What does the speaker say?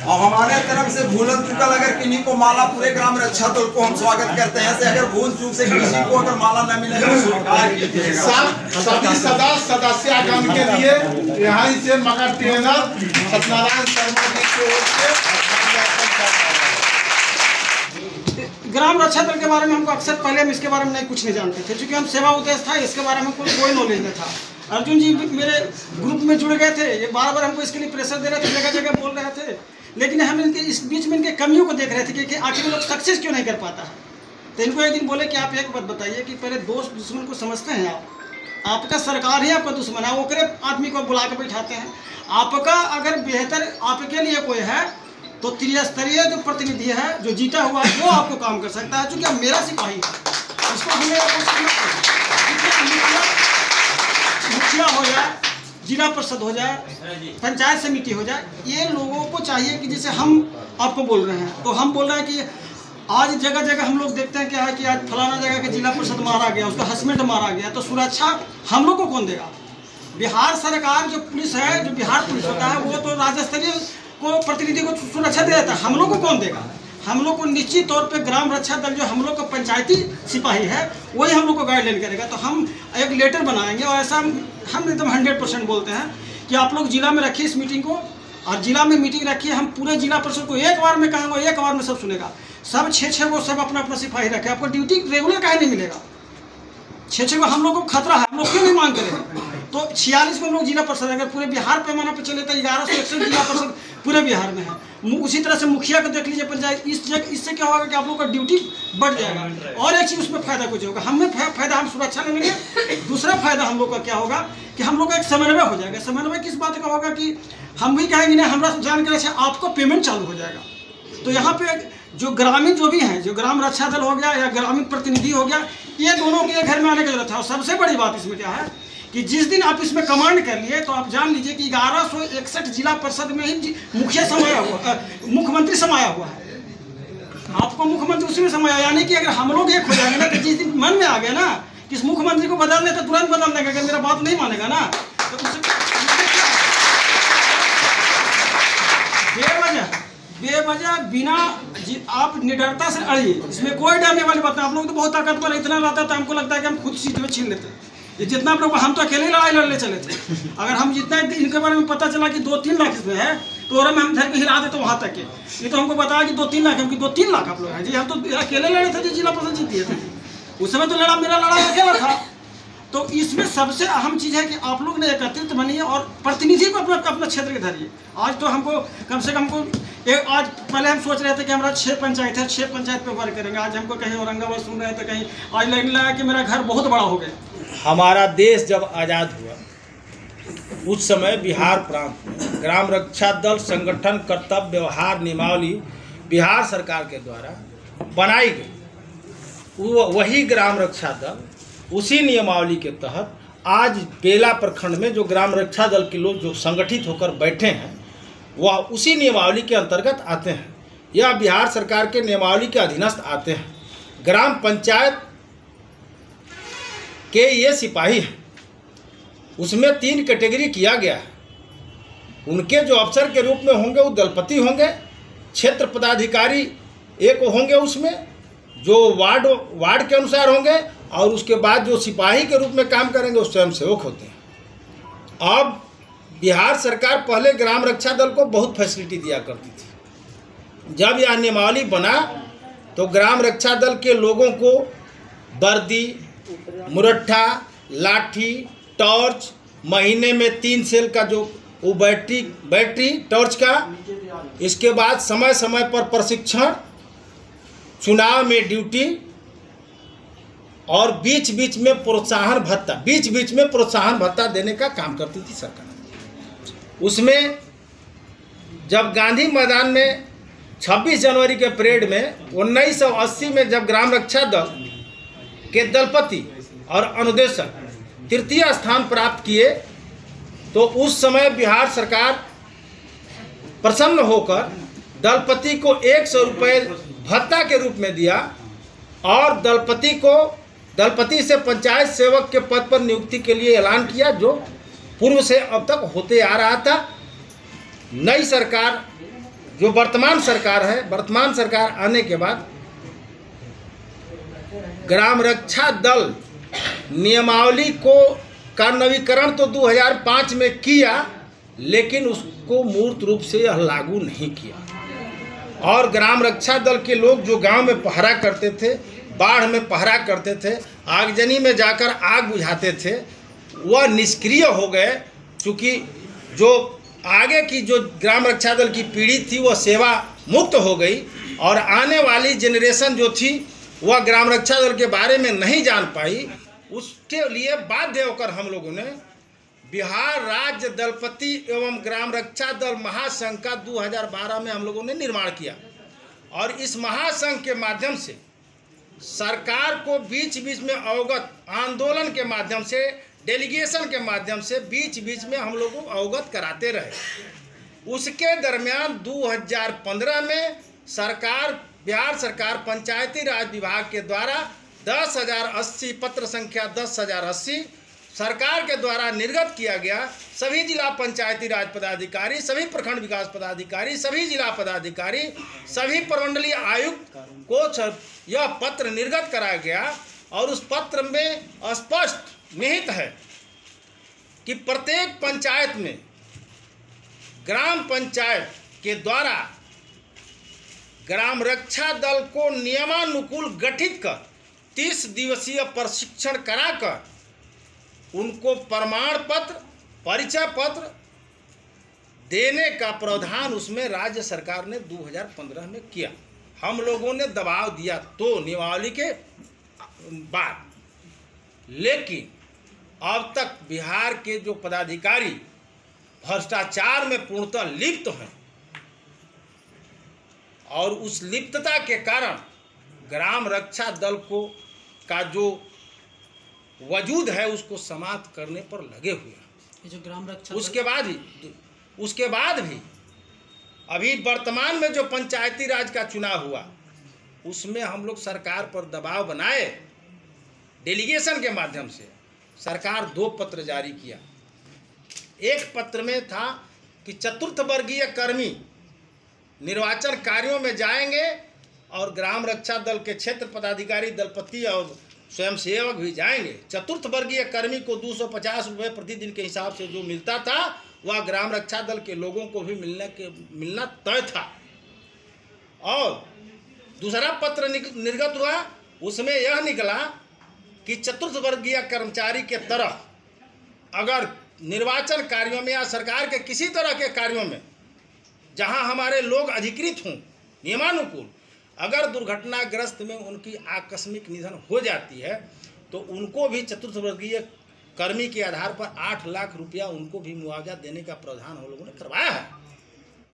और हमारे तरफ से भूलन चुकल अगर किन्हीं को माला पूरे ग्राम रक्षा दल को हम स्वागत करते हैं। से अगर भूल चूक से किसी को अगर माला न मिले तो स्वीकार कीजिएगा। सभी सदस्यगण के लिए यहाँ से मगर ट्रेनर सत्यनारायण शर्मा जी की ओर से ग्राम रक्षा दल के बारे में हमको अक्सर पहले हम इसके बारे में कुछ नहीं जानते थे, क्योंकि हम सेवा उद्देश्य था, इसके बारे में कोई नॉलेज नहीं था। अर्जुन जी मेरे ग्रुप में जुड़ गए थे, ये बार हमको इसके लिए प्रेशर दे रहे थे, जगह जगह बोल रहे थे, लेकिन हम इनके इस बीच में इनके कमियों को देख रहे थे कि आखिर लोग सक्सेस क्यों नहीं कर पाता है। तो इनको एक दिन बोले कि आप एक बात बताइए कि पहले दोस्त दुश्मन को समझते हैं आपका सरकार ही आपका दुश्मन है, वो आदमी को बुला के बैठाते हैं। आपका अगर बेहतर आपके लिए कोई है तो त्रिस्तरीय जो प्रतिनिधि है जो जीता हुआ है वो आपको काम कर सकता है, क्योंकि अब मेरा सिपाही है। इसको हमें मुखिया हो जाए, जिला परिषद हो जाए, पंचायत समिति हो जाए, ये लोगों को चाहिए कि जैसे हम आपको बोल रहे हैं तो हम बोल रहे हैं कि आज जगह जगह हम लोग देखते हैं क्या है कि आज फलाना जगह के जिला परिषद मारा गया, उसका हस्बैंड मारा गया, तो सुरक्षा हम लोग को कौन देगा? बिहार सरकार जो पुलिस है, जो बिहार पुलिस होता है, वो तो राज्य स्तरीय को प्रतिनिधि को सुरक्षा दे देता है, हम लोग को कौन देगा? हम लोग को निश्चित तौर पे ग्राम रक्षा दल जो हम लोग का पंचायती सिपाही है वही हम लोग को गाइडलाइन करेगा। तो हम एक लेटर बनाएंगे और ऐसा हम एकदम 100% बोलते हैं कि आप लोग जिला में रखिए इस मीटिंग को, और जिला में मीटिंग रखिए। हम पूरे जिला परिषद को एक बार में कहेंगे, एक बार में सब सुनेगा, सब 6-6 को सब अपना अपना सिपाही रखे। आपको ड्यूटी रेगुलर काहे नहीं मिलेगा? 6-6 को हम लोग को खतरा है, हम लोग क्यों नहीं मांग करें? तो 46 को हम लोग जिला परिषद, अगर पूरे बिहार पैमाना पर चले तो 1161 जिला परिषद पूरे बिहार में है। उसी तरह से मुखिया को देख लीजिए पंचायत, इससे क्या होगा कि आप लोग का ड्यूटी बढ़ जाएगा। और एक चीज़ उसमें फायदा कुछ होगा, हमें फायदा, हम सुरक्षा लेंगे। दूसरा फायदा हम लोग का क्या होगा कि हम लोग का एक समन्वय हो जाएगा। समन्वय किस बात का होगा कि हम भी कहेंगे ना हमारा जानकारी से आपको पेमेंट चालू हो जाएगा। तो यहाँ पे जो ग्रामीण जो भी हैं, जो ग्राम रक्षा दल हो गया या ग्रामीण प्रतिनिधि हो गया, ये दोनों के घर में आने की जरूरत है। और सबसे बड़ी बात इसमें क्या है कि जिस दिन आप इसमें कमांड कर लिए तो आप जान लीजिए कि 1161 जिला परिषद में ही मुखिया समाया हुआ, मुख्यमंत्री समाया हुआ है। आपको मुख्यमंत्री उसी में समाया, यानी कि अगर हम लोग एक हो जाएंगे ना तो जिस दिन मन में आ गया ना कि इस मुख्यमंत्री को बदलने तो तुरंत बदल देंगे। अगर मेरा बात नहीं मानेगा ना तो बेवजह बिना आप निडरता से अड़िए, इसमें कोई डरने वाली बात नहीं। आप लोग तो बहुत ताकतवर इतना रहता था, हमको लगता है कि हम खुद सीट में छीन लेते हैं। ये जितना आप लोग, हम तो अकेले लड़ाई लड़ने चले थे। अगर हम जितना इनके बारे में पता चला कि 2-3 लाख इसमें है तो और हम धर के हिला देते वहाँ तक के। ये तो हमको बताया कि 2-3 लाख, हमको 2-3 लाख आप लोग हैं जी। हम तो अकेले लड़े थे जी, जिला परिषद जीत दिए थे। उस समय तो मेरा लड़ाई अकेला था। तो इसमें सबसे अहम चीज़ है कि आप लोग ने एकत्रित बनिए और प्रतिनिधि को अपना क्षेत्र के धरिए। आज तो हमको कम से कम आज पहले हम सोच रहे थे कि हमारा 6 पंचायत है, 6 पंचायत पे वर्क करेंगे। आज हमको कहीं औरंगाबाद सुन रहे थे, कहीं आज लगने लगा कि मेरा घर बहुत बड़ा हो गया। हमारा देश जब आज़ाद हुआ उस समय बिहार प्रांत में ग्राम रक्षा दल संगठन कर्तव्य व्यवहार नियमावली बिहार सरकार के द्वारा बनाई गई। वही ग्राम रक्षा दल उसी नियमावली के तहत आज बेला प्रखंड में जो ग्राम रक्षा दल के लोग जो संगठित होकर बैठे हैं वह उसी नियमावली के अंतर्गत आते हैं। यह बिहार सरकार के नियमावली के अधीनस्थ आते हैं। ग्राम पंचायत के ये सिपाही हैं, उसमें 3 कैटेगरी किया गया है। उनके जो अफसर के रूप में होंगे वो दलपति होंगे, क्षेत्र पदाधिकारी एक होंगे उसमें जो वार्ड के अनुसार होंगे, और उसके बाद जो सिपाही के रूप में काम करेंगे वो स्वयंसेवक होते हैं। अब बिहार सरकार पहले ग्राम रक्षा दल को बहुत फैसिलिटी दिया करती थी। जब यह नियमावली बना तो ग्राम रक्षा दल के लोगों को वर्दी, मुरट्ठा, लाठी, टॉर्च, महीने में 3 सेल का जो वो बैटरी टॉर्च का, इसके बाद समय समय पर प्रशिक्षण, चुनाव में ड्यूटी, और बीच बीच में प्रोत्साहन भत्ता देने का काम करती थी सरकार। उसमें जब गांधी मैदान में 26 जनवरी के परेड में 1980 में जब ग्राम रक्षा दल के दलपति और अनुदेशक 3य स्थान प्राप्त किए तो उस समय बिहार सरकार प्रसन्न होकर दलपति को 100 रुपये भत्ता के रूप में दिया, और दलपति से पंचायत सेवक के पद पर नियुक्ति के लिए ऐलान किया, जो पूर्व से अब तक होते आ रहा था। नई सरकार जो वर्तमान सरकार है, वर्तमान सरकार आने के बाद ग्राम रक्षा दल नियमावली का नवीकरण तो 2005 में किया, लेकिन उसको मूर्त रूप से यह लागू नहीं किया। और ग्राम रक्षा दल के लोग जो गांव में पहरा करते थे, बाढ़ में पहरा करते थे, आगजनी में जाकर आग बुझाते थे, वह निष्क्रिय हो गए। क्योंकि जो आगे की जो ग्राम रक्षा दल की पीढ़ी थी वह सेवा मुक्त हो गई, और आने वाली जनरेशन जो थी वह ग्राम रक्षा दल के बारे में नहीं जान पाई। उसके लिए बाध्य होकर हम लोगों ने बिहार राज्य दलपति एवं ग्राम रक्षा दल महासंघ का 2012 में हम लोगों ने निर्माण किया। और इस महासंघ के माध्यम से सरकार को बीच बीच में अवगत, आंदोलन के माध्यम से, डेलीगेशन के माध्यम से बीच बीच में हम लोगों को अवगत कराते रहे। उसके दरमियान 2015 में बिहार सरकार पंचायती राज विभाग के द्वारा 10,080 पत्र संख्या 10,080 सरकार के द्वारा निर्गत किया गया। सभी जिला पंचायती राज पदाधिकारी, सभी प्रखंड विकास पदाधिकारी, सभी जिला पदाधिकारी, सभी प्रमंडलीय आयुक्त को यह पत्र निर्गत कराया गया। और उस पत्र में स्पष्ट निहित है कि प्रत्येक पंचायत में ग्राम पंचायत के द्वारा ग्राम रक्षा दल को नियमानुकूल गठित कर 30 दिवसीय प्रशिक्षण कराकर उनको प्रमाण पत्र, परिचय पत्र देने का प्रावधान उसमें राज्य सरकार ने 2015 में किया। हम लोगों ने दबाव दिया तो नियमावली के बाद, लेकिन अब तक बिहार के जो पदाधिकारी भ्रष्टाचार में पूर्णतः लिप्त हैं, और उस लिप्तता के कारण ग्राम रक्षा दल का जो वजूद है उसको समाप्त करने पर लगे हुए हैं। जो ग्राम रक्षा उसके बाद भी अभी वर्तमान में जो पंचायती राज का चुनाव हुआ उसमें हम लोग सरकार पर दबाव बनाए, डेलीगेशन के माध्यम से सरकार 2 पत्र जारी किया। एक पत्र में था कि चतुर्थ वर्गीय कर्मी निर्वाचन कार्यों में जाएंगे और ग्राम रक्षा दल के क्षेत्र पदाधिकारी, दलपति और स्वयंसेवक भी जाएंगे। चतुर्थ वर्गीय कर्मी को 250 रुपये प्रतिदिन के हिसाब से जो मिलता था वह ग्राम रक्षा दल के लोगों को भी मिलना तय था। और दूसरा पत्र निर्गत हुआ, उसमें यह निकला कि चतुर्थ वर्गीय कर्मचारी के तरह अगर निर्वाचन कार्यों में या सरकार के किसी तरह के कार्यों में जहां हमारे लोग अधिकृत हों नियमानुकूल, अगर दुर्घटनाग्रस्त में उनकी आकस्मिक निधन हो जाती है तो उनको भी चतुर्थ वर्गीय कर्मी के आधार पर 8 लाख रुपया उनको भी मुआवजा देने का प्रावधान हम लोगों ने करवाया है।